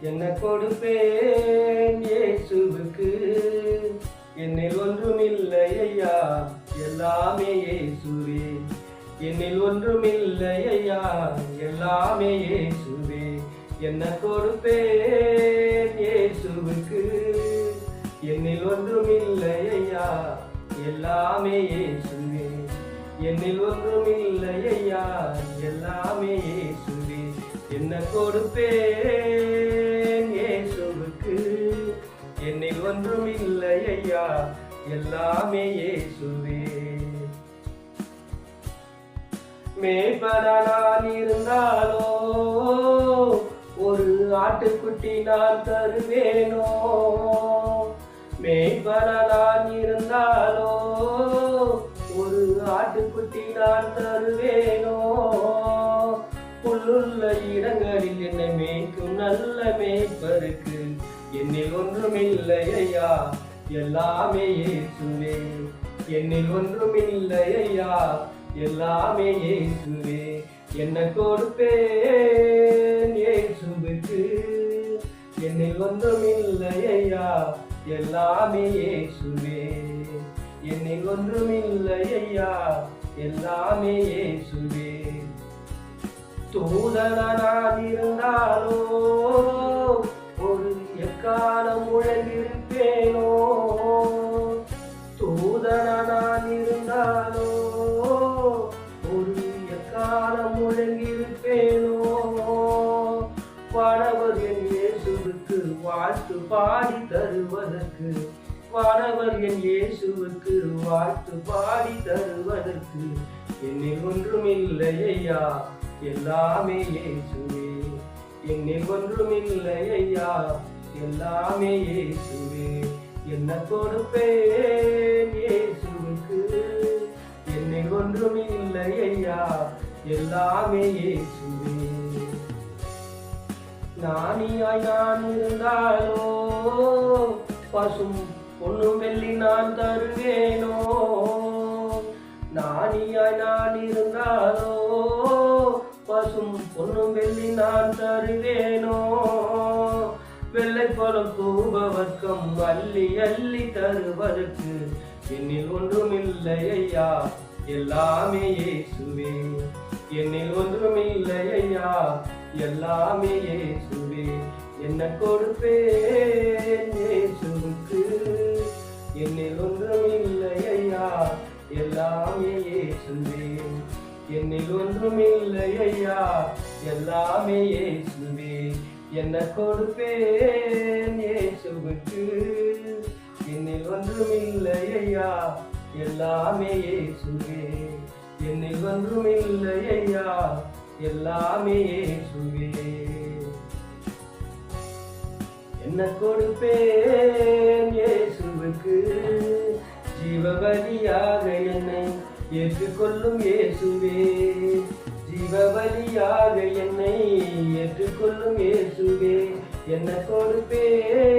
என்ன கொடுப்பேன் இயேசுவுக்கு? என்னில் ஒன்றுமில்லை ஐயா, எல்லாமே இயேசுவே. என்னில் ஒன்றுமில்லை ஐயா, எல்லாமே இயேசுவே. என்ன கொடுப்பேன் இயேசுவுக்கு? என்னில் ஒன்றுமில்லை ஐயா, எல்லாமே இயேசுவே. என்னில் ஒன்றுமில்லை ஐயா, எல்லாமே இயேசுவே. என்ன கொடுப்பேன் இயேசுவுக்கு? என்னில் ஒன்றுமில்லை ஐயா, எல்லாமே இயேசுவே. மேய்ப்பனா நான் இருந்தாலோ ஒரு ஆட்டுக்குட்டி நான் தருவேனோ? மேய்ப்பனா நான் இருந்தாலோ ஒரு ஆட்டுக்குட்டி நான் தருவேனோ? புல்லுள்ள இடங்களில் என்னை மேய்க்கும் நல்ல மேய்ப்பருக்கு என்னில் ஒன்றுமில்லை ஐயா, எல்லாமே இயேசுவே. என்னில் ஒன்றுமில்லை ஐயா, எல்லாமே இயேசுவே. என்ன கொடுப்பேன் இயேசுவுக்கு? என்னில் ஒன்றுமில்லை ஐயா, எல்லாமே இயேசுவே. என்னில் ஒன்றுமில்லை ஐயா, எல்லாமே இயேசுவே. தூதனா நான் இருந்தாலோ ஒரு எக்காலம் முழங்கிருப்பேனோ? தூதனா நான் இருந்தாலோ ஒரு எக்காலம் முழங்கிருப்பேனோ? வானவர் என் இயேசுவுக்கு வாழ்த்து பாடி தருவதற்கு, வானவர் என் இயேசுவுக்கு வாழ்த்து பாடி தருவதற்கு என்னில் ஒன்றுமில்லை ஐயா, எல்லாமே இயேசுவே. என்னில் ஒன்றுமில்லை ஐயா, எல்லாமே இயேசுவே. என்ன கொடுப்பேன் இயேசுவுக்கு? என்னில் ஒன்றுமில்லை ஐயா, எல்லாமே இயேசுவே. ஞானியாய் நான் இருந்தாலோ பசும் பொன்னும் வெள்ளி நான் தருவேனோ? ஞானியாய் நான் இருந்தாலோ பசும் பொன்னும் வெள்ளி நான் தருவேனோ? வெள்ளை பழம் தூபவர்க்கம் அள்ளி அள்ளி தருவதற்கு என்னில் ஒன்றுமில்லை ஐயா, எல்லாமே இயேசுவே. என்னில் ஒன்றுமில்லை ஐயா, எல்லாமே இயேசுவே. என்ன கொடுப்பேன் இயேசுவுக்கு? என்னில் ஒன்றுமில்லை ஐயா, எல்லாமே இயேசுவே. என்னில் ஒன்றுமில்லை ஐயா, எல்லாமே இயேசுவே. என்ன கொடுப்பேன் இயேசுவுக்கு? என்னில் ஒன்றுமில்லை ஐயா, எல்லாமே இயேசுவே. என்னில் ஒன்றுமில்லை ஐயா, எல்லாமே இயேசுவே. என்ன கொடுப்பேன் இயேசுவுக்கு? ஜீவபலியாக என்னை ஏற்றுக்கொள்ளும் இயேசுவே. ஜீவபலியாக என்னை ஏற்றுக்கொள்ளும் இயேசுவே. என்ன கொடுப்பேன்